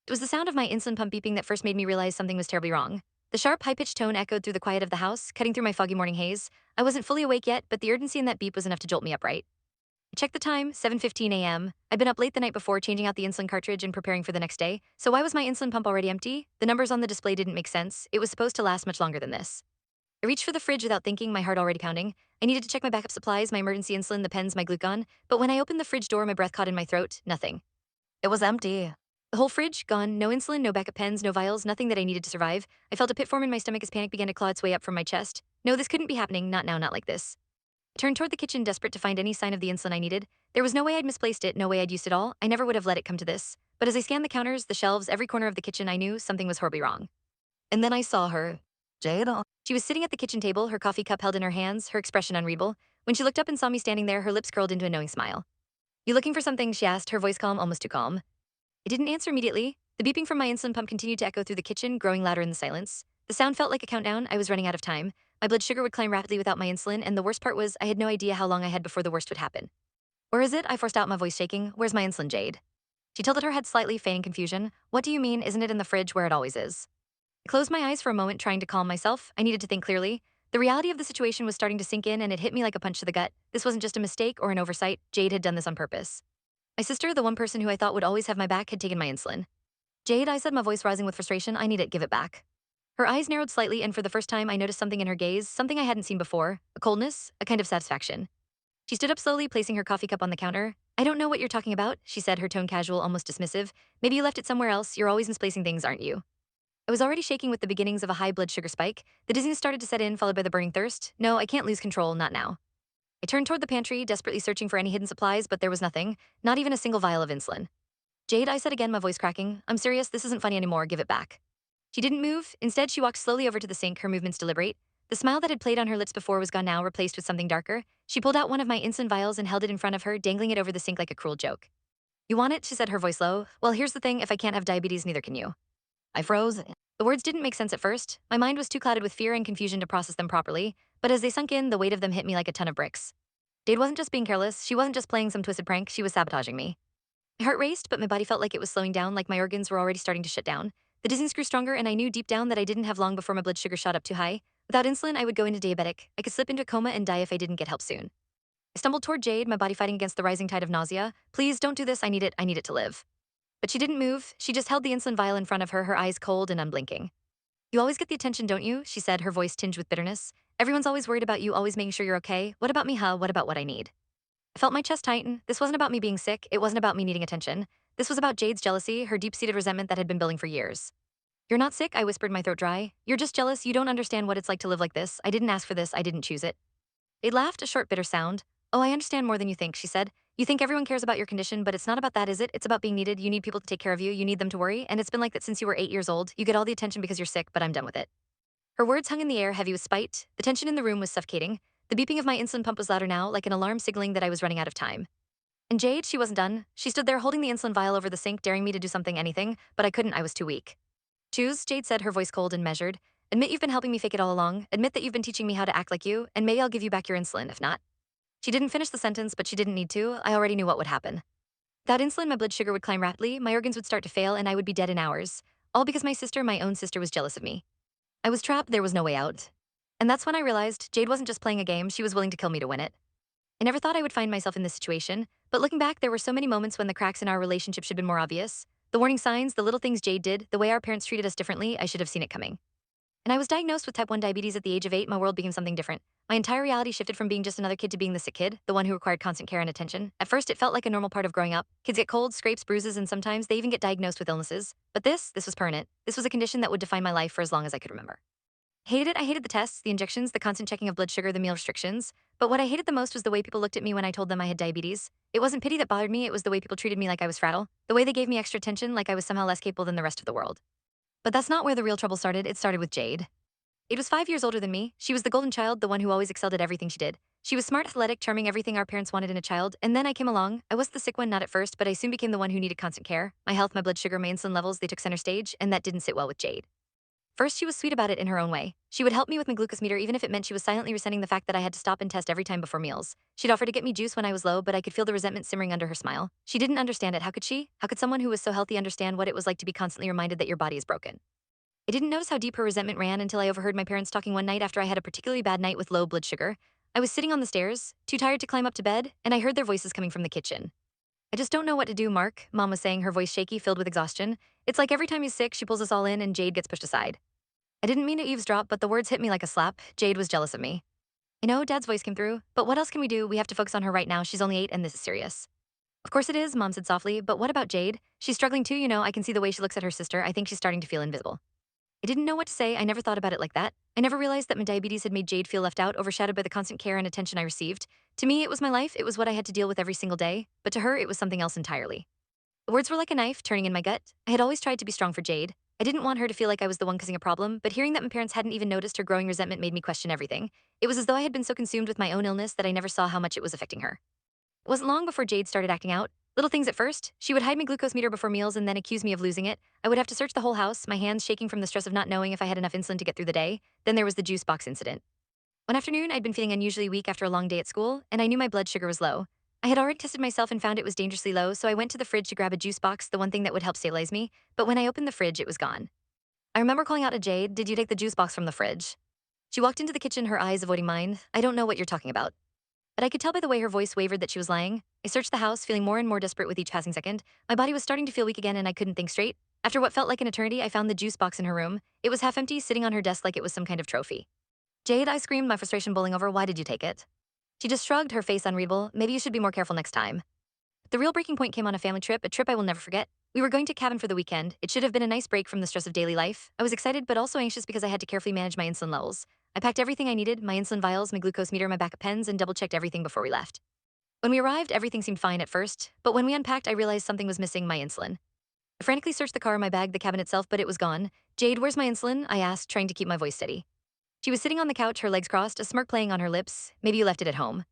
It was the sound of my insulin pump beeping that first made me realize something was terribly wrong. The sharp, high pitched tone echoed through the quiet of the house, cutting through my foggy morning haze. I wasn't fully awake yet, but the urgency in that beep was enough to jolt me upright. I checked the time, 7:15 a.m. I'd been up late the night before changing out the insulin cartridge and preparing for the next day, so why was my insulin pump already empty? The numbers on the display didn't make sense. It was supposed to last much longer than this. I reached for the fridge without thinking, my heart already pounding. I needed to check my backup supplies, my emergency insulin, the pens, my glucagon, but when I opened the fridge door, my breath caught in my throat. Nothing. It was empty. The whole fridge, gone. No insulin, no backup pens, no vials, nothing that I needed to survive. I felt a pit form in my stomach as panic began to claw its way up from my chest. No, this couldn't be happening. Not now, not like this. I turned toward the kitchen, desperate to find any sign of the insulin I needed. There was no way I'd misplaced it, no way I'd used it all. I never would have let it come to this. But as I scanned the counters, the shelves, every corner of the kitchen, I knew something was horribly wrong. And then I saw her. Jade. She was sitting at the kitchen table, her coffee cup held in her hands, her expression unreadable. When she looked up and saw me standing there, her lips curled into a knowing smile. You looking for something? She asked, her voice calm, almost too calm. I didn't answer immediately. The beeping from my insulin pump continued to echo through the kitchen, growing louder in the silence. The sound felt like a countdown. I was running out of time. My blood sugar would climb rapidly without my insulin, and the worst part was I had no idea how long I had before the worst would happen. Where is it? I forced out, my voice shaking. Where's my insulin, Jade? She tilted her head slightly, feigning confusion. What do you mean? Isn't it in the fridge where it always is? I closed my eyes for a moment, trying to calm myself. I needed to think clearly. The reality of the situation was starting to sink in, and it hit me like a punch to the gut. This wasn't just a mistake or an oversight. Jade had done this on purpose. My sister, the one person who I thought would always have my back, had taken my insulin. Jade, I said, my voice rising with frustration, I need it, give it back. Her eyes narrowed slightly, and for the first time, I noticed something in her gaze, something I hadn't seen before, a coldness, a kind of satisfaction. She stood up slowly, placing her coffee cup on the counter. I don't know what you're talking about, she said, her tone casual, almost dismissive. Maybe you left it somewhere else. You're always misplacing things, aren't you? I was already shaking with the beginnings of a high blood sugar spike. The dizziness started to set in, followed by the burning thirst. No, I can't lose control, not now. I turned toward the pantry, desperately searching for any hidden supplies, but there was nothing, not even a single vial of insulin. Jade, I said again, my voice cracking. I'm serious, this isn't funny anymore, give it back. She didn't move. Instead, she walked slowly over to the sink, her movements deliberate. The smile that had played on her lips before was gone now, replaced with something darker. She pulled out one of my insulin vials and held it in front of her, dangling it over the sink like a cruel joke. You want it? She said, her voice low. Well, here's the thing, if I can't have diabetes, neither can you. I froze. The words didn't make sense at first. My mind was too clouded with fear and confusion to process them properly, but as they sunk in, the weight of them hit me like a ton of bricks. Jade wasn't just being careless, she wasn't just playing some twisted prank, she was sabotaging me. My heart raced, but my body felt like it was slowing down, like my organs were already starting to shut down. The dizziness grew stronger, and I knew deep down that I didn't have long before my blood sugar shot up too high. Without insulin, I would go into diabetic. I could slip into a coma and die if I didn't get help soon. I stumbled toward Jade, my body fighting against the rising tide of nausea. Please don't do this, I need it to live. But she didn't move. She just held the insulin vial in front of her, her eyes cold and unblinking. You always get the attention, don't you? She said, her voice tinged with bitterness. Everyone's always worried about you, always making sure you're okay. What about me, huh? What about what I need? I felt my chest tighten. This wasn't about me being sick. It wasn't about me needing attention. This was about Jade's jealousy, her deep-seated resentment that had been building for years. You're not sick, I whispered, my throat dry. You're just jealous. You don't understand what it's like to live like this. I didn't ask for this. I didn't choose it. They laughed, a short, bitter sound. Oh, I understand more than you think, she said. You think everyone cares about your condition, but it's not about that, is it? It's about being needed. You need people to take care of you. You need them to worry. And it's been like that since you were 8 years old. You get all the attention because you're sick, but I'm done with it. Her words hung in the air, heavy with spite. The tension in the room was suffocating. The beeping of my insulin pump was louder now, like an alarm signaling that I was running out of time. And Jade, she wasn't done. She stood there holding the insulin vial over the sink, daring me to do something, anything, but I couldn't, I was too weak. Choose, Jade said, her voice cold and measured. Admit you've been helping me fake it all along. Admit that you've been teaching me how to act like you, and maybe I'll give you back your insulin, if not. She didn't finish the sentence, but she didn't need to. I already knew what would happen. Without insulin, my blood sugar would climb rapidly, my organs would start to fail, and I would be dead in hours. All because my sister, my own sister, was jealous of me. I was trapped, there was no way out. And that's when I realized Jade wasn't just playing a game, she was willing to kill me to win it. I never thought I would find myself in this situation, but looking back, there were so many moments when the cracks in our relationship should have been more obvious. The warning signs, the little things Jade did, the way our parents treated us differently, I should have seen it coming. And I was diagnosed with type 1 diabetes at the age of 8, my world became something different. My entire reality shifted from being just another kid to being the sick kid, the one who required constant care and attention. At first, it felt like a normal part of growing up. Kids get colds, scrapes, bruises, and sometimes they even get diagnosed with illnesses. But this was permanent. This was a condition that would define my life for as long as I could remember. Hated it. I hated the tests, the injections, the constant checking of blood sugar, the meal restrictions. But what I hated the most was the way people looked at me when I told them I had diabetes. It wasn't pity that bothered me, it was the way people treated me like I was fragile, the way they gave me extra attention like I was somehow less capable than the rest of the world. But that's not where the real trouble started, it started with Jade. Jade was 5 years older than me. She was the golden child, the one who always excelled at everything she did. She was smart, athletic, charming, everything our parents wanted in a child, and then I came along. I was the sick one, not at first, but I soon became the one who needed constant care. My health, my blood sugar, my insulin levels, they took center stage, and that didn't sit well with Jade. First, she was sweet about it in her own way. She would help me with my glucose meter even if it meant she was silently resenting the fact that I had to stop and test every time before meals. She'd offer to get me juice when I was low, but I could feel the resentment simmering under her smile. She didn't understand it. How could she? How could someone who was so healthy understand what it was like to be constantly reminded that your body is broken? I didn't notice how deep her resentment ran until I overheard my parents talking one night after I had a particularly bad night with low blood sugar. I was sitting on the stairs, too tired to climb up to bed, and I heard their voices coming from the kitchen. I just don't know what to do, Mark, Mom was saying, her voice shaky, filled with exhaustion. It's like every time he's sick, she pulls us all in and Jade gets pushed aside. I didn't mean to eavesdrop, but the words hit me like a slap. Jade was jealous of me. I know, Dad's voice came through, but what else can we do? We have to focus on her right now. She's only 8 and this is serious. Of course it is, Mom said softly, but what about Jade? She's struggling too, I can see the way she looks at her sister. I think she's starting to feel invisible. I didn't know what to say. I never thought about it like that. I never realized that my diabetes had made Jade feel left out, overshadowed by the constant care and attention I received. To me, it was my life. It was what I had to deal with every single day. But to her, it was something else entirely. The words were like a knife turning in my gut. I had always tried to be strong for Jade. I didn't want her to feel like I was the one causing a problem, but hearing that my parents hadn't even noticed her growing resentment made me question everything. It was as though I had been so consumed with my own illness that I never saw how much it was affecting her. It wasn't long before Jade started acting out. Little things at first. She would hide my glucose meter before meals and then accuse me of losing it. I would have to search the whole house, my hands shaking from the stress of not knowing if I had enough insulin to get through the day. Then there was the juice box incident. One afternoon, I'd been feeling unusually weak after a long day at school, and I knew my blood sugar was low. I had already tested myself and found it was dangerously low, so I went to the fridge to grab a juice box, the one thing that would help stabilize me. But when I opened the fridge, it was gone. I remember calling out to Jade, "Did you take the juice box from the fridge?" She walked into the kitchen, her eyes avoiding mine. "I don't know what you're talking about." But I could tell by the way her voice wavered that she was lying. I searched the house, feeling more and more desperate with each passing second. My body was starting to feel weak again and I couldn't think straight. After what felt like an eternity, I found the juice box in her room. It was half empty, sitting on her desk like it was some kind of trophy. "Jade," I screamed, my frustration boiling over, "why did you take it?" She just shrugged, her face unreadable. "Maybe you should be more careful next time." The real breaking point came on a family trip, a trip I will never forget. We were going to cabin for the weekend. It should have been a nice break from the stress of daily life. I was excited but also anxious because I had to carefully manage my insulin levels. I packed everything I needed, my insulin vials, my glucose meter, my backup pens, and double-checked everything before we left. When we arrived, everything seemed fine at first, but when we unpacked, I realized something was missing: my insulin. I frantically searched the car, my bag, the cabin itself, but it was gone. "Jade, where's my insulin?" I asked, trying to keep my voice steady. She was sitting on the couch, her legs crossed, a smirk playing on her lips. "Maybe you left it at home."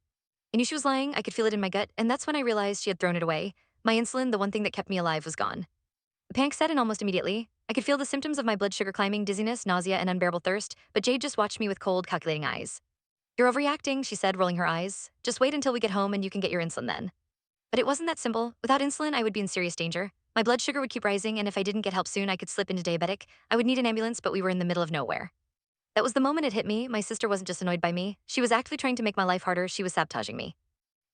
I knew she was lying. I could feel it in my gut, and that's when I realized she had thrown it away. My insulin, the one thing that kept me alive, was gone. The panic set in almost immediately. I could feel the symptoms of my blood sugar climbing: dizziness, nausea, and unbearable thirst, but Jade just watched me with cold, calculating eyes. "You're overreacting," she said, rolling her eyes. "Just wait until we get home and you can get your insulin then." But it wasn't that simple. Without insulin, I would be in serious danger. My blood sugar would keep rising, and if I didn't get help soon, I could slip into diabetic. I would need an ambulance, but we were in the middle of nowhere. That was the moment it hit me. My sister wasn't just annoyed by me. She was actively trying to make my life harder. She was sabotaging me.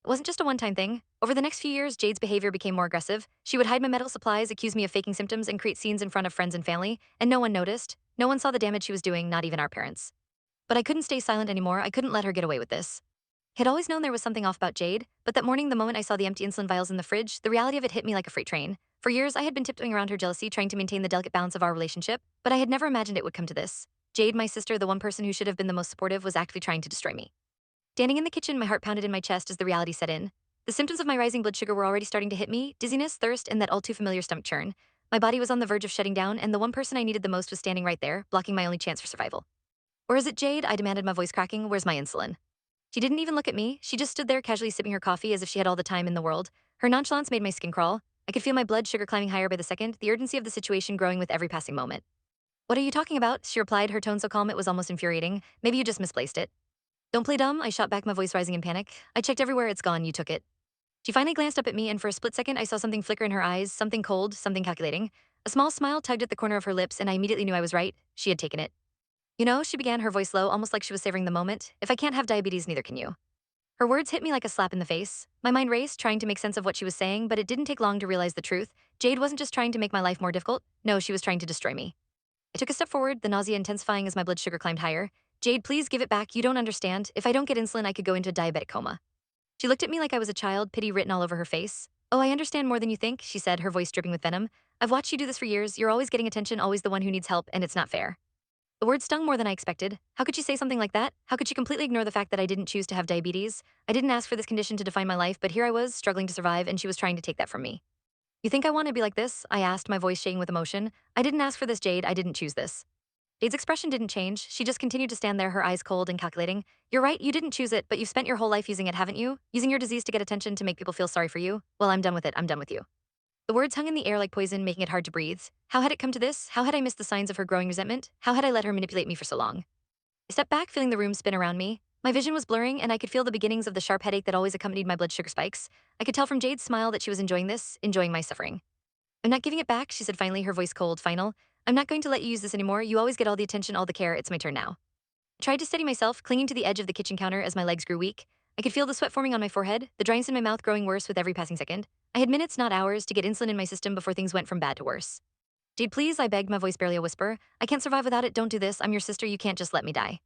It wasn't just a one-time thing. Over the next few years, Jade's behavior became more aggressive. She would hide my medical supplies, accuse me of faking symptoms, and create scenes in front of friends and family, and no one noticed. No one saw the damage she was doing, not even our parents. But I couldn't stay silent anymore. I couldn't let her get away with this. I had always known there was something off about Jade, but that morning, the moment I saw the empty insulin vials in the fridge, the reality of it hit me like a freight train. For years, I had been tiptoeing around her jealousy, trying to maintain the delicate balance of our relationship, but I had never imagined it would come to this. Jade, my sister, the one person who should have been the most supportive, was actively trying to destroy me. Standing in the kitchen, my heart pounded in my chest as the reality set in. The symptoms of my rising blood sugar were already starting to hit me: dizziness, thirst, and that all too familiar stomach churn. My body was on the verge of shutting down, and the one person I needed the most was standing right there, blocking my only chance for survival. "Or is it Jade?" I demanded, my voice cracking. "Where's my insulin?" She didn't even look at me. She just stood there casually sipping her coffee as if she had all the time in the world. Her nonchalance made my skin crawl. I could feel my blood sugar climbing higher by the second, the urgency of the situation growing with every passing moment. "What are you talking about?" she replied, her tone so calm it was almost infuriating. "Maybe you just misplaced it." "Don't play dumb," I shot back, my voice rising in panic. "I checked everywhere. It's gone. You took it." She finally glanced up at me, and for a split second, I saw something flicker in her eyes, something cold, something calculating. A small smile tugged at the corner of her lips, and I immediately knew I was right. She had taken it. She began, her voice low, almost like she was savoring the moment. "If I can't have diabetes, neither can you." Her words hit me like a slap in the face. My mind raced, trying to make sense of what she was saying, but it didn't take long to realize the truth. Jade wasn't just trying to make my life more difficult. No, she was trying to destroy me. I took a step forward, the nausea intensifying as my blood sugar climbed higher. "Jade, please give it back. You don't understand. If I don't get insulin, I could go into a diabetic coma." She looked at me like I was a child, pity written all over her face. "Oh, I understand more than you think," she said, her voice dripping with venom. "I've watched you do this for years. You're always getting attention, always the one who needs help, and it's not fair." The word stung more than I expected. How could she say something like that? How could she completely ignore the fact that I didn't choose to have diabetes? I didn't ask for this condition to define my life, but here I was, struggling to survive, and she was trying to take that from me. "You think I want to be like this?" I asked, my voice shaking with emotion. "I didn't ask for this, Jade. I didn't choose this." Jade's expression didn't change. She just continued to stand there, her eyes cold and calculating. "You're right, you didn't choose it, but you've spent your whole life using it, haven't you? Using your disease to get attention, to make people feel sorry for you? Well, I'm done with it. I'm done with you." The words hung in the air like poison, making it hard to breathe. How had it come to this? How had I missed the signs of her growing resentment? How had I let her manipulate me for so long? I stepped back, feeling the room spin around me. My vision was blurring, and I could feel the beginnings of the sharp headache that always accompanied my blood sugar spikes. I could tell from Jade's smile that she was enjoying this, enjoying my suffering. I'm not giving it back, she said finally, her voice cold, final. I'm not going to let you use this anymore. You always get all the attention, all the care. It's my turn now. I tried to steady myself, clinging to the edge of the kitchen counter as my legs grew weak. I could feel the sweat forming on my forehead, the dryness in my mouth growing worse with every passing second. I had minutes, not hours, to get insulin in my system before things went from bad to worse. Jade, please, I begged, my voice barely a whisper. I can't survive without it. Don't do this. I'm your sister. You can't just let me die.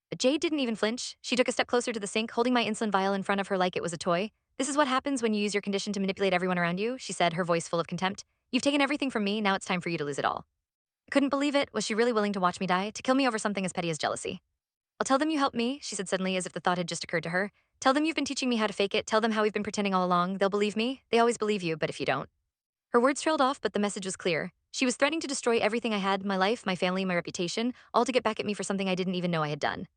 But Jade didn't even flinch. She took a step closer to the sink, holding my insulin vial in front of her like it was a toy. This is what happens when you use your condition to manipulate everyone around you, she said, her voice full of contempt. You've taken everything from me. Now it's time for you to lose it all. I couldn't believe it. Was she really willing to watch me die, to kill me over something as petty as jealousy? I'll tell them you helped me, she said suddenly, as if the thought had just occurred to her. Tell them you've been teaching me how to fake it. Tell them how we've been pretending all along. They'll believe me. They always believe you, but if you don't. Her words trailed off, but the message was clear. She was threatening to destroy everything I had, my life, my family, my reputation, all to get back at me for something I didn't even know I had done.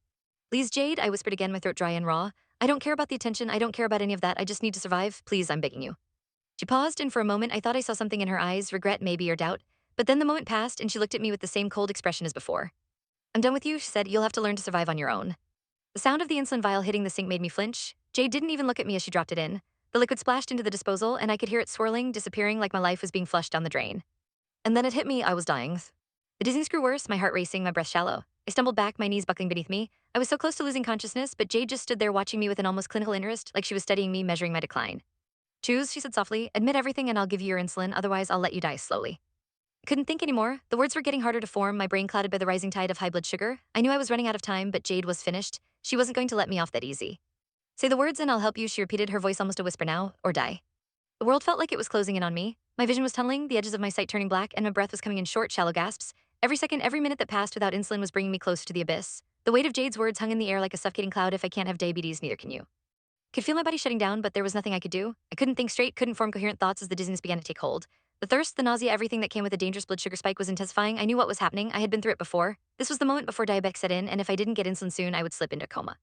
Please, Jade, I whispered again, my throat dry and raw. I don't care about the attention. I don't care about any of that. I just need to survive. Please, I'm begging you. She paused, and for a moment I thought I saw something in her eyes, regret maybe or doubt. But then the moment passed, and she looked at me with the same cold expression as before. I'm done with you, she said. You'll have to learn to survive on your own. The sound of the insulin vial hitting the sink made me flinch. Jade didn't even look at me as she dropped it in. The liquid splashed into the disposal, and I could hear it swirling, disappearing like my life was being flushed down the drain. And then it hit me, I was dying. The dizziness grew worse, my heart racing, my breath shallow. I stumbled back, my knees buckling beneath me. I was so close to losing consciousness, but Jade just stood there watching me with an almost clinical interest, like she was studying me, measuring my decline. Choose, she said softly. Admit everything and I'll give you your insulin, otherwise I'll let you die slowly. I couldn't think anymore. The words were getting harder to form, my brain clouded by the rising tide of high blood sugar. I knew I was running out of time, but Jade was finished. She wasn't going to let me off that easy. Say the words and I'll help you, she repeated, her voice almost a whisper now, or die. The world felt like it was closing in on me. My vision was tunneling, the edges of my sight turning black, and my breath was coming in short, shallow gasps. Every second, every minute that passed without insulin was bringing me closer to the abyss. The weight of Jade's words hung in the air like a suffocating cloud. If I can't have diabetes, neither can you. Could feel my body shutting down, but there was nothing I could do. I couldn't think straight, couldn't form coherent thoughts as the dizziness began to take hold. The thirst, the nausea, everything that came with a dangerous blood sugar spike was intensifying. I knew what was happening. I had been through it before. This was the moment before diabetic set in, and if I didn't get insulin soon, I would slip into a coma.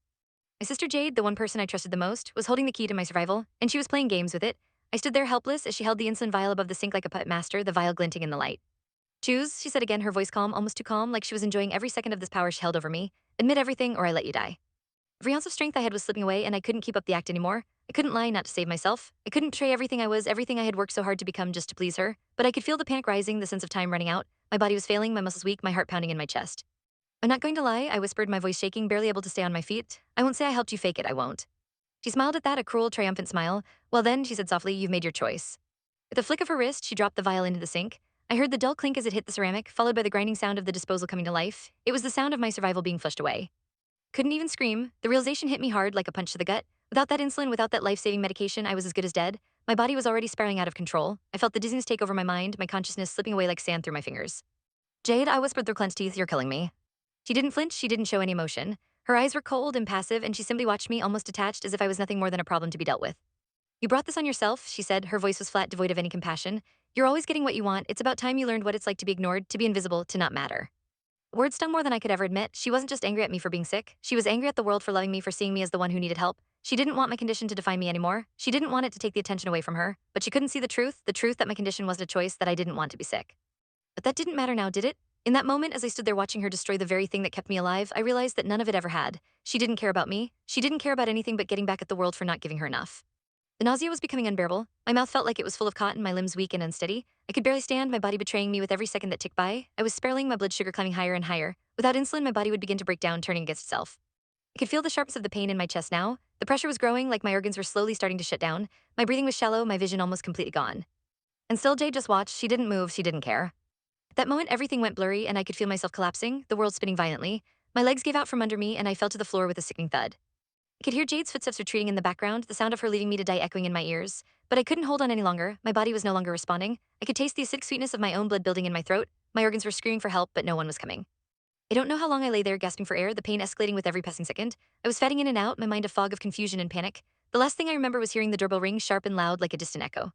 My sister Jade, the one person I trusted the most, was holding the key to my survival, and she was playing games with it. I stood there helpless as she held the insulin vial above the sink like a puppet master, the vial glinting in the light. Choose, she said again, her voice calm, almost too calm, like she was enjoying every second of this power she held over me. Admit everything, or I let you die. Every ounce of strength I had was slipping away, and I couldn't keep up the act anymore. I couldn't lie not to save myself. I couldn't betray everything I was, everything I had worked so hard to become just to please her. But I could feel the panic rising, the sense of time running out. My body was failing, my muscles weak, my heart pounding in my chest. I'm not going to lie, I whispered, my voice shaking, barely able to stay on my feet. I won't say I helped you fake it, I won't. She smiled at that, a cruel, triumphant smile. Well then, she said softly, you've made your choice. With a flick of her wrist, she dropped the vial into the sink. I heard the dull clink as it hit the ceramic, followed by the grinding sound of the disposal coming to life. It was the sound of my survival being flushed away. Couldn't even scream. The realization hit me hard like a punch to the gut. Without that insulin, without that life-saving medication, I was as good as dead. My body was already spiraling out of control. I felt the dizziness take over my mind, my consciousness slipping away like sand through my fingers. Jade, I whispered through clenched teeth, you're killing me. She didn't flinch, she didn't show any emotion. Her eyes were cold and passive, and she simply watched me, almost detached, as if I was nothing more than a problem to be dealt with. You brought this on yourself, she said, her voice was flat, devoid of any compassion. You're always getting what you want. It's about time you learned what it's like to be ignored, to be invisible, to not matter. Words stung more than I could ever admit. She wasn't just angry at me for being sick. She was angry at the world for loving me, for seeing me as the one who needed help. She didn't want my condition to define me anymore. She didn't want it to take the attention away from her. But she couldn't see the truth that my condition wasn't a choice, that I didn't want to be sick. But that didn't matter now, did it? In that moment, as I stood there watching her destroy the very thing that kept me alive, I realized that none of it ever had. She didn't care about me. She didn't care about anything but getting back at the world for not giving her enough. The nausea was becoming unbearable. My mouth felt like it was full of cotton, my limbs weak and unsteady. I could barely stand, my body betraying me with every second that ticked by. I was spiraling, my blood sugar climbing higher and higher. Without insulin, my body would begin to break down, turning against itself. I could feel the sharpness of the pain in my chest now. The pressure was growing, like my organs were slowly starting to shut down. My breathing was shallow, my vision almost completely gone. And still Jade just watched. She didn't move, she didn't care. At that moment, everything went blurry, and I could feel myself collapsing, the world spinning violently. My legs gave out from under me, and I fell to the floor with a sickening thud. I could hear Jade's footsteps retreating in the background, the sound of her leaving me to die echoing in my ears. But I couldn't hold on any longer. My body was no longer responding. I could taste the acidic sweetness of my own blood building in my throat. My organs were screaming for help, but no one was coming. I don't know how long I lay there gasping for air, the pain escalating with every passing second. I was fading in and out, my mind a fog of confusion and panic. The last thing I remember was hearing the doorbell ring, sharp and loud like a distant echo.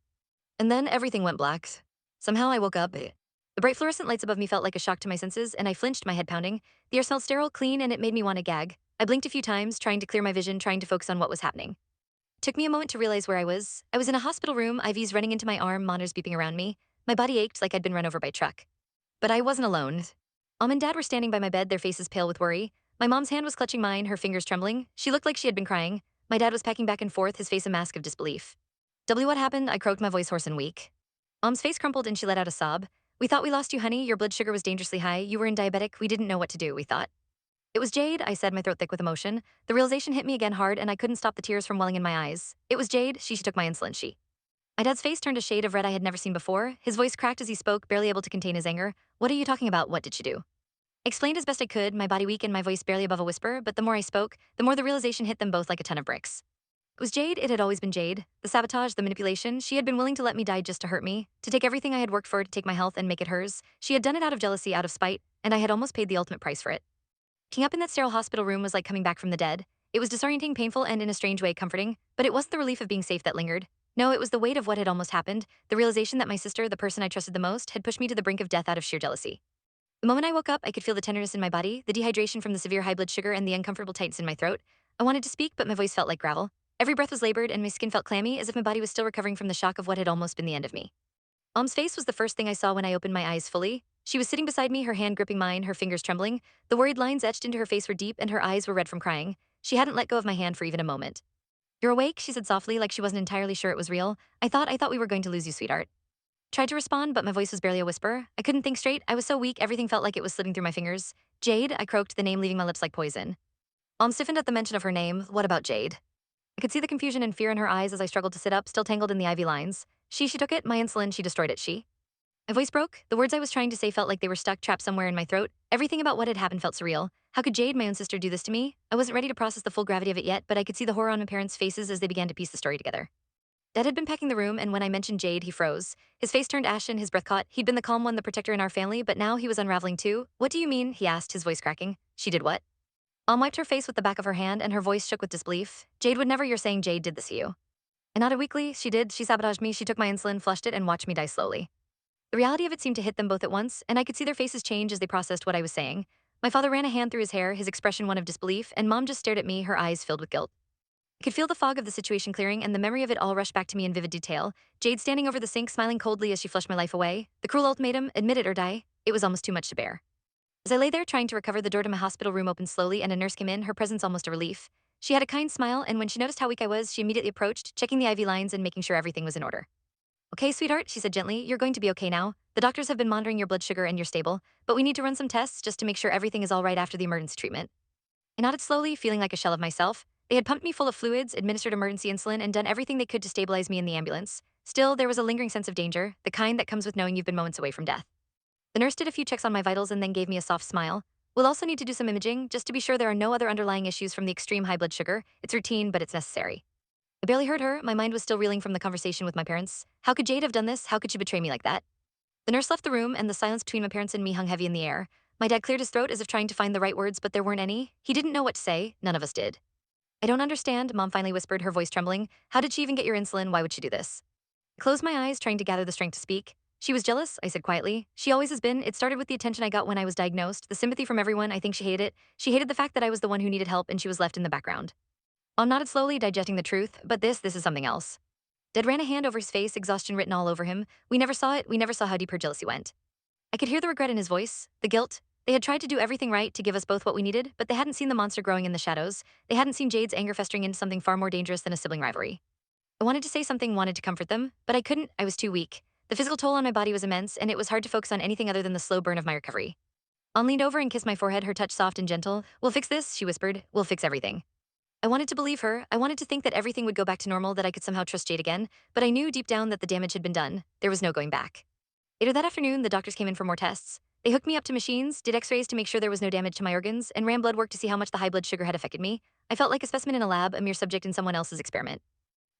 And then everything went black. Somehow I woke up. The bright fluorescent lights above me felt like a shock to my senses, and I flinched, my head pounding. The air smelled sterile, clean, and it made me want to gag. I blinked a few times, trying to clear my vision, trying to focus on what was happening. Took me a moment to realize where I was. I was in a hospital room, IVs running into my arm, monitors beeping around me. My body ached like I'd been run over by a truck. But I wasn't alone. Mom and Dad were standing by my bed, their faces pale with worry. My mom's hand was clutching mine, her fingers trembling. She looked like she had been crying. My dad was packing back and forth, his face a mask of disbelief. W, what happened? I croaked, my voice hoarse and weak. Mom's face crumpled and she let out a sob. We thought we lost you, honey. Your blood sugar was dangerously high. You were in diabetic. We didn't know what to do, we thought. It was Jade, I said, my throat thick with emotion. The realization hit me again hard and I couldn't stop the tears from welling in my eyes. It was Jade. She took my insulin. My dad's face turned a shade of red I had never seen before. His voice cracked as he spoke, barely able to contain his anger. What are you talking about? What did she do? Explained as best I could, my body weak and my voice barely above a whisper, but the more I spoke, the more the realization hit them both like a ton of bricks. It was Jade, it had always been Jade. The sabotage, the manipulation, she had been willing to let me die just to hurt me, to take everything I had worked for, to take my health and make it hers. She had done it out of jealousy, out of spite, and I had almost paid the ultimate price for it. Waking up in that sterile hospital room was like coming back from the dead. It was disorienting, painful, and in a strange way comforting, but it wasn't the relief of being safe that lingered. No, it was the weight of what had almost happened, the realization that my sister, the person I trusted the most, had pushed me to the brink of death out of sheer jealousy. The moment I woke up, I could feel the tenderness in my body, the dehydration from the severe high blood sugar, and the uncomfortable tightness in my throat. I wanted to speak, but my voice felt like gravel. Every breath was labored, and my skin felt clammy, as if my body was still recovering from the shock of what had almost been the end of me. Mom's face was the first thing I saw when I opened my eyes fully. She was sitting beside me, her hand gripping mine, her fingers trembling. The worried lines etched into her face were deep, and her eyes were red from crying. She hadn't let go of my hand for even a moment. You're awake, she said softly, like she wasn't entirely sure it was real. I thought we were going to lose you, sweetheart. Tried to respond, but my voice was barely a whisper. I couldn't think straight. I was so weak, everything felt like it was slipping through my fingers. Jade, I croaked, the name leaving my lips like poison. Mom stiffened at the mention of her name. What about Jade? I could see the confusion and fear in her eyes as I struggled to sit up, still tangled in the IV lines. She took it, my insulin, she destroyed it, she. My voice broke. The words I was trying to say felt like they were stuck, trapped somewhere in my throat. Everything about what had happened felt surreal. How could Jade, my own sister, do this to me? I wasn't ready to process the full gravity of it yet, but I could see the horror on my parents' faces as they began to piece the story together. Dad had been packing the room, and when I mentioned Jade, he froze. His face turned ashen, his breath caught. He'd been the calm one, the protector in our family, but now he was unraveling too. What do you mean? He asked, his voice cracking. She did what? Mom wiped her face with the back of her hand, and her voice shook with disbelief. Jade would never, you're saying Jade did this to you. And nodded weakly. She did. She sabotaged me. She took my insulin, flushed it, and watched me die slowly. The reality of it seemed to hit them both at once, and I could see their faces change as they processed what I was saying. My father ran a hand through his hair, his expression one of disbelief, and Mom just stared at me, her eyes filled with guilt. I could feel the fog of the situation clearing, and the memory of it all rushed back to me in vivid detail. Jade standing over the sink, smiling coldly as she flushed my life away. The cruel ultimatum, admit it or die. It was almost too much to bear. As I lay there trying to recover, the door to my hospital room opened slowly, and a nurse came in, her presence almost a relief. She had a kind smile, and when she noticed how weak I was, she immediately approached, checking the IV lines and making sure everything was in order. Okay, sweetheart, she said gently, you're going to be okay now. The doctors have been monitoring your blood sugar and you're stable, but we need to run some tests just to make sure everything is all right after the emergency treatment. I nodded slowly, feeling like a shell of myself. They had pumped me full of fluids, administered emergency insulin, and done everything they could to stabilize me in the ambulance. Still, there was a lingering sense of danger, the kind that comes with knowing you've been moments away from death. The nurse did a few checks on my vitals and then gave me a soft smile. We'll also need to do some imaging, just to be sure there are no other underlying issues from the extreme high blood sugar. It's routine, but it's necessary. I barely heard her. My mind was still reeling from the conversation with my parents. How could Jade have done this? How could she betray me like that? The nurse left the room, and the silence between my parents and me hung heavy in the air. My dad cleared his throat as if trying to find the right words, but there weren't any. He didn't know what to say. None of us did. I don't understand, Mom finally whispered, her voice trembling. How did she even get your insulin? Why would she do this? I closed my eyes, trying to gather the strength to speak. She was jealous, I said quietly. She always has been. It started with the attention I got when I was diagnosed, the sympathy from everyone. I think she hated it. She hated the fact that I was the one who needed help and she was left in the background. Mom nodded slowly, digesting the truth, but this is something else. Dad ran a hand over his face, exhaustion written all over him. We never saw it. We never saw how deep her jealousy went. I could hear the regret in his voice, the guilt. They had tried to do everything right to give us both what we needed, but they hadn't seen the monster growing in the shadows. They hadn't seen Jade's anger festering into something far more dangerous than a sibling rivalry. I wanted to say something, wanted to comfort them, but I couldn't. I was too weak. The physical toll on my body was immense, and it was hard to focus on anything other than the slow burn of my recovery. Ann leaned over and kissed my forehead, her touch soft and gentle. We'll fix this, she whispered. We'll fix everything. I wanted to believe her. I wanted to think that everything would go back to normal, that I could somehow trust Jade again, but I knew deep down that the damage had been done. There was no going back. Later that afternoon, the doctors came in for more tests. They hooked me up to machines, did x-rays to make sure there was no damage to my organs, and ran blood work to see how much the high blood sugar had affected me. I felt like a specimen in a lab, a mere subject in someone else's experiment.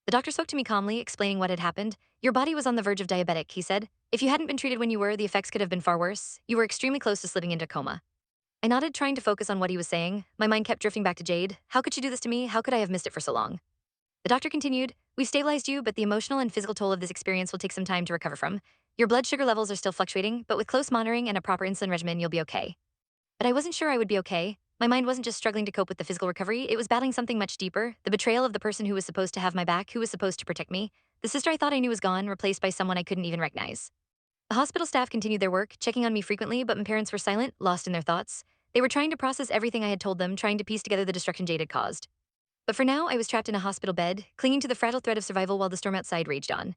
The doctor spoke to me calmly, explaining what had happened. Your body was on the verge of diabetic, he said. If you hadn't been treated when you were, the effects could have been far worse. You were extremely close to slipping into a coma. I nodded, trying to focus on what he was saying. My mind kept drifting back to Jade. How could she do this to me? How could I have missed it for so long? The doctor continued, we've stabilized you, but the emotional and physical toll of this experience will take some time to recover from. Your blood sugar levels are still fluctuating, but with close monitoring and a proper insulin regimen, you'll be okay. But I wasn't sure I would be okay. My mind wasn't just struggling to cope with the physical recovery, it was battling something much deeper, the betrayal of the person who was supposed to have my back, who was supposed to protect me. The sister I thought I knew was gone, replaced by someone I couldn't even recognize. The hospital staff continued their work, checking on me frequently, but my parents were silent, lost in their thoughts. They were trying to process everything I had told them, trying to piece together the destruction Jade had caused. But for now, I was trapped in a hospital bed, clinging to the fragile thread of survival while the storm outside raged on.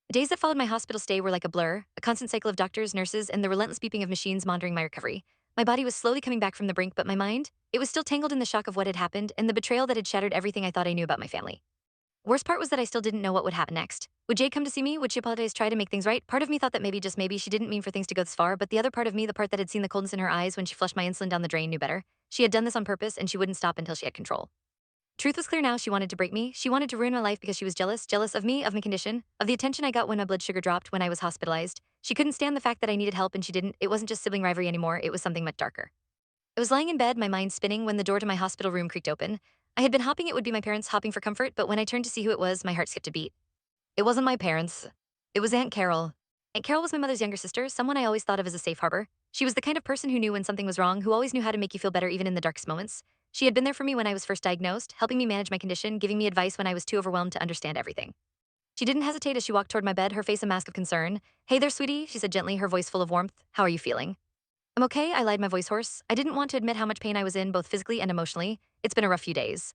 The days that followed my hospital stay were like a blur, a constant cycle of doctors, nurses, and the relentless beeping of machines monitoring my recovery. My body was slowly coming back from the brink, but my mind, it was still tangled in the shock of what had happened and the betrayal that had shattered everything I thought I knew about my family. Worst part was that I still didn't know what would happen next. Would Jade come to see me? Would she apologize, try to make things right? Part of me thought that maybe, just maybe, she didn't mean for things to go this far, but the other part of me, the part that had seen the coldness in her eyes when she flushed my insulin down the drain, knew better. She had done this on purpose, and she wouldn't stop until she had control. Truth was clear now. She wanted to break me. She wanted to ruin my life because she was jealous, jealous of me, of my condition, of the attention I got when my blood sugar dropped when I was hospitalized. She couldn't stand the fact that I needed help and she didn't. It wasn't just sibling rivalry anymore, it was something much darker. I was lying in bed, my mind spinning, when the door to my hospital room creaked open. I had been hoping it would be my parents hopping for comfort, but when I turned to see who it was, my heart skipped a beat. It wasn't my parents. It was Aunt Carol. Aunt Carol was my mother's younger sister, someone I always thought of as a safe harbor. She was the kind of person who knew when something was wrong, who always knew how to make you feel better even in the darkest moments. She had been there for me when I was first diagnosed, helping me manage my condition, giving me advice when I was too overwhelmed to understand everything. She didn't hesitate as she walked toward my bed, her face a mask of concern. "Hey there, sweetie," she said gently, her voice full of warmth. "How are you feeling?" "I'm okay," I lied, my voice hoarse. I didn't want to admit how much pain I was in, both physically and emotionally. It's been a rough few days.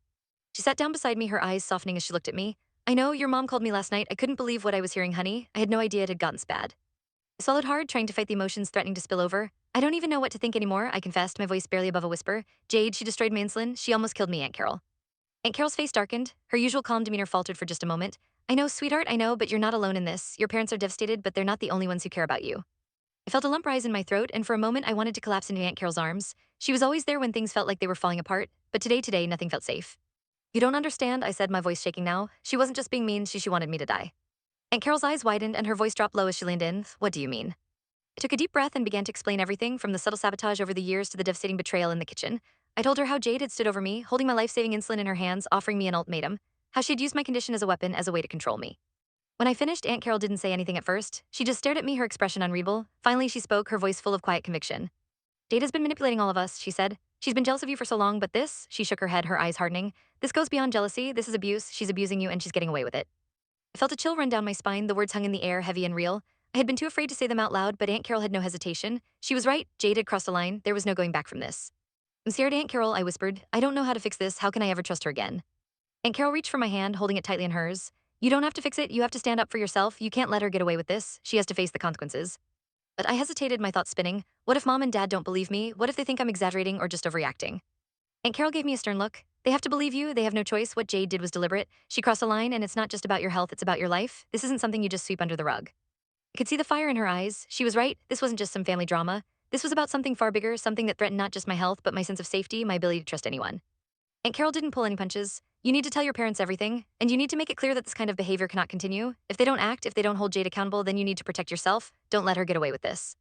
She sat down beside me, her eyes softening as she looked at me. "I know, your mom called me last night. I couldn't believe what I was hearing, honey. I had no idea it had gotten so bad." I swallowed hard, trying to fight the emotions threatening to spill over. "I don't even know what to think anymore," I confessed, my voice barely above a whisper. "Jade, she destroyed my insulin. She almost killed me, Aunt Carol." Aunt Carol's face darkened. Her usual calm demeanor faltered for just a moment. "I know, sweetheart, I know, but you're not alone in this. Your parents are devastated, but they're not the only ones who care about you." I felt a lump rise in my throat, and for a moment I wanted to collapse into Aunt Carol's arms. She was always there when things felt like they were falling apart, but today, nothing felt safe. "You don't understand," I said, my voice shaking now. "She wasn't just being mean, she wanted me to die." Aunt Carol's eyes widened and her voice dropped low as she leaned in. "What do you mean?" I took a deep breath and began to explain everything, from the subtle sabotage over the years to the devastating betrayal in the kitchen. I told her how Jade had stood over me, holding my life-saving insulin in her hands, offering me an ultimatum, how she had used my condition as a weapon, as a way to control me. When I finished, Aunt Carol didn't say anything at first. She just stared at me, her expression unreadable. Finally, she spoke, her voice full of quiet conviction. "Jade has been manipulating all of us," she said. "She's been jealous of you for so long, but this," she shook her head, her eyes hardening, "this goes beyond jealousy. This is abuse. She's abusing you and she's getting away with it." I felt a chill run down my spine, the words hung in the air, heavy and real. I had been too afraid to say them out loud, but Aunt Carol had no hesitation. She was right. Jade had crossed a line. There was no going back from this. "I'm scared, Aunt Carol," I whispered. "I don't know how to fix this. How can I ever trust her again?" Aunt Carol reached for my hand, holding it tightly in hers. "You don't have to fix it. You have to stand up for yourself. You can't let her get away with this. She has to face the consequences." But I hesitated, my thoughts spinning. What if mom and dad don't believe me? What if they think I'm exaggerating or just overreacting? Aunt Carol gave me a stern look. "They have to believe you. They have no choice. What Jade did was deliberate. She crossed a line, and it's not just about your health, it's about your life. This isn't something you just sweep under the rug." I could see the fire in her eyes. She was right. This wasn't just some family drama. This was about something far bigger, something that threatened not just my health, but my sense of safety, my ability to trust anyone. Aunt Carol didn't pull any punches. "You need to tell your parents everything, and you need to make it clear that this kind of behavior cannot continue. If they don't act, if they don't hold Jade accountable, then you need to protect yourself. Don't let her get away with this."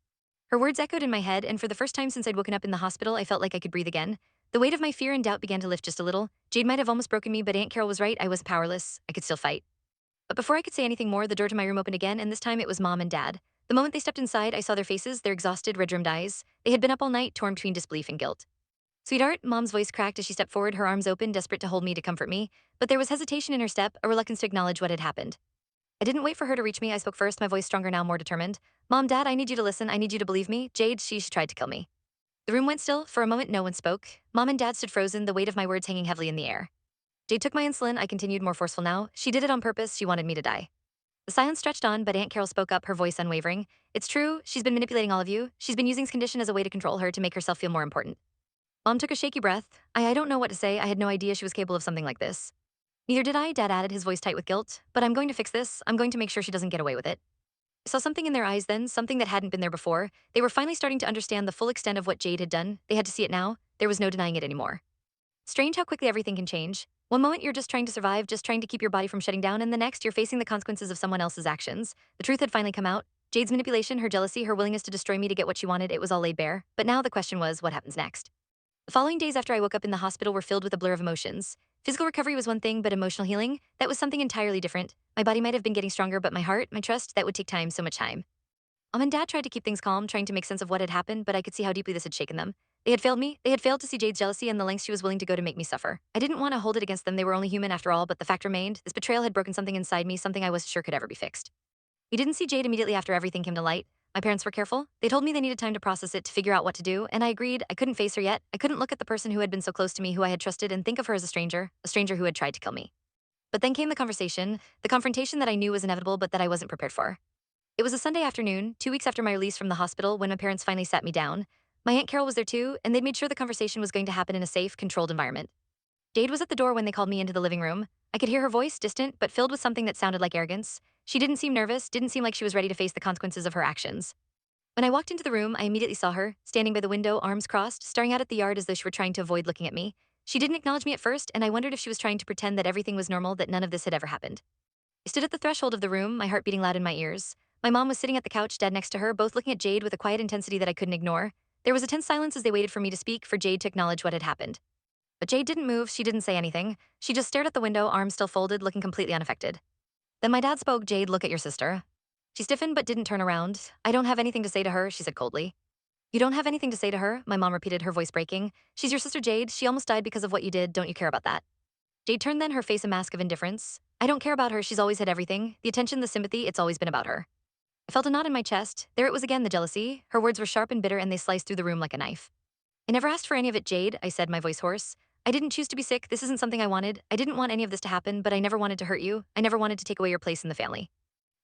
Her words echoed in my head, and for the first time since I'd woken up in the hospital, I felt like I could breathe again. The weight of my fear and doubt began to lift just a little. Jade might have almost broken me, but Aunt Carol was right. I was powerless. I could still fight. But before I could say anything more, the door to my room opened again, and this time it was Mom and Dad. The moment they stepped inside, I saw their faces, their exhausted, red-rimmed eyes. They had been up all night, torn between disbelief and guilt. "Sweetheart," Mom's voice cracked as she stepped forward, her arms open, desperate to hold me, to comfort me. But there was hesitation in her step, a reluctance to acknowledge what had happened. I didn't wait for her to reach me. I spoke first, my voice stronger now, more determined. "Mom, Dad, I need you to listen. I need you to believe me. Jade, she tried to kill me." The room went still. For a moment, no one spoke. Mom and Dad stood frozen, the weight of my words hanging heavily in the air. "Jade took my insulin," I continued, more forceful now. "She did it on purpose. She wanted me to die." The silence stretched on, but Aunt Carol spoke up, her voice unwavering. "It's true. She's been manipulating all of you. She's been using this condition as a way to control her, to make herself feel more important." Mom took a shaky breath. I don't know what to say. I had no idea she was capable of something like this. "Neither did I," Dad added, his voice tight with guilt. "But I'm going to fix this. I'm going to make sure she doesn't get away with it." I saw something in their eyes then, something that hadn't been there before. They were finally starting to understand the full extent of what Jade had done. They had to see it now. There was no denying it anymore. Strange how quickly everything can change. One moment you're just trying to survive, just trying to keep your body from shutting down, and the next you're facing the consequences of someone else's actions. The truth had finally come out. Jade's manipulation, her jealousy, her willingness to destroy me to get what she wanted, it was all laid bare. But now the question was, what happens next? The following days after I woke up in the hospital were filled with a blur of emotions. Physical recovery was one thing, but emotional healing, that was something entirely different. My body might have been getting stronger, but my heart, my trust, that would take time, so much time. Mom and Dad tried to keep things calm, trying to make sense of what had happened, but I could see how deeply this had shaken them. They had failed me. They had failed to see Jade's jealousy and the lengths she was willing to go to make me suffer. I didn't want to hold it against them. They were only human after all, but the fact remained, this betrayal had broken something inside me, something I wasn't sure could ever be fixed. We didn't see Jade immediately after everything came to light. My parents were careful. They told me they needed time to process it, to figure out what to do, and I agreed. I couldn't face her yet. I couldn't look at the person who had been so close to me, who I had trusted, and think of her as a stranger who had tried to kill me. But then came the conversation, the confrontation that I knew was inevitable but that I wasn't prepared for. It was a Sunday afternoon, 2 weeks after my release from the hospital, when my parents finally sat me down. My Aunt Carol was there too, and they'd made sure the conversation was going to happen in a safe, controlled environment. Jade was at the door when they called me into the living room. I could hear her voice, distant, but filled with something that sounded like arrogance. She didn't seem nervous, didn't seem like she was ready to face the consequences of her actions. When I walked into the room, I immediately saw her, standing by the window, arms crossed, staring out at the yard as though she were trying to avoid looking at me. She didn't acknowledge me at first, and I wondered if she was trying to pretend that everything was normal, that none of this had ever happened. I stood at the threshold of the room, my heart beating loud in my ears. My mom was sitting at the couch, Dad next to her, both looking at Jade with a quiet intensity that I couldn't ignore. There was a tense silence as they waited for me to speak, for Jade to acknowledge what had happened. But Jade didn't move, she didn't say anything. She just stared at the window, arms still folded, looking completely unaffected. Then my dad spoke. Jade, look at your sister. She stiffened but didn't turn around. I don't have anything to say to her, she said coldly. You don't have anything to say to her? My mom repeated, her voice breaking. She's your sister Jade. She almost died because of what you did. Don't you care about that? Jade turned then, her face a mask of indifference. I don't care about her. She's always had everything. The attention, the sympathy, it's always been about her. I felt a knot in my chest. There it was again, the jealousy. Her words were sharp and bitter, and they sliced through the room like a knife. I never asked for any of it, Jade, I said, my voice hoarse. I didn't choose to be sick. This isn't something I wanted. I didn't want any of this to happen, but I never wanted to hurt you. I never wanted to take away your place in the family.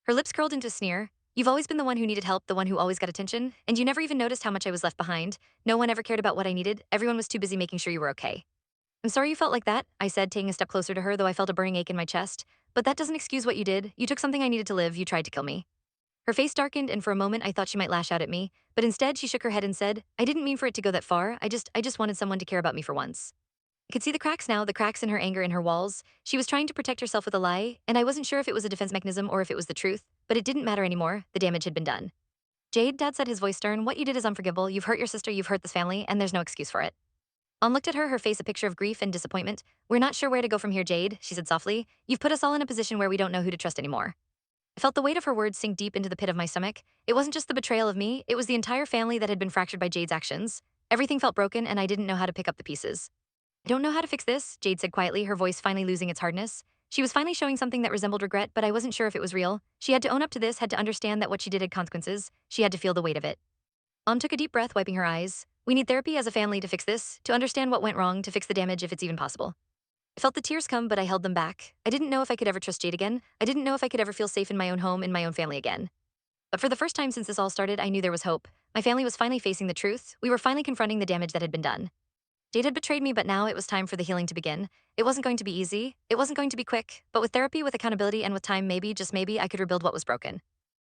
Her lips curled into a sneer. You've always been the one who needed help, the one who always got attention, and you never even noticed how much I was left behind. No one ever cared about what I needed. Everyone was too busy making sure you were okay. I'm sorry you felt like that, I said, taking a step closer to her, though I felt a burning ache in my chest. But that doesn't excuse what you did. You took something I needed to live. You tried to kill me. Her face darkened, and for a moment I thought she might lash out at me, but instead she shook her head and said, I didn't mean for it to go that far. I just wanted someone to care about me for once. I could see the cracks now, the cracks in her anger, in her walls. She was trying to protect herself with a lie, and I wasn't sure if it was a defense mechanism or if it was the truth, but it didn't matter anymore. The damage had been done. Jade, Dad said, his voice stern, what you did is unforgivable. You've hurt your sister, you've hurt this family, and there's no excuse for it. Ann looked at her, her face a picture of grief and disappointment. We're not sure where to go from here, Jade, she said softly. You've put us all in a position where we don't know who to trust anymore. I felt the weight of her words sink deep into the pit of my stomach. It wasn't just the betrayal of me, it was the entire family that had been fractured by Jade's actions. Everything felt broken, and I didn't know how to pick up the pieces. I don't know how to fix this, Jade said quietly, her voice finally losing its hardness. She was finally showing something that resembled regret, but I wasn't sure if it was real. She had to own up to this, had to understand that what she did had consequences. She had to feel the weight of it. Ann took a deep breath, wiping her eyes. We need therapy as a family to fix this, to understand what went wrong, to fix the damage if it's even possible. I felt the tears come, but I held them back. I didn't know if I could ever trust Jade again. I didn't know if I could ever feel safe in my own home, in my own family again. But for the first time since this all started, I knew there was hope. My family was finally facing the truth. We were finally confronting the damage that had been done. Jade had betrayed me, but now it was time for the healing to begin. It wasn't going to be easy. It wasn't going to be quick. But with therapy, with accountability, and with time, maybe, just maybe, I could rebuild what was broken.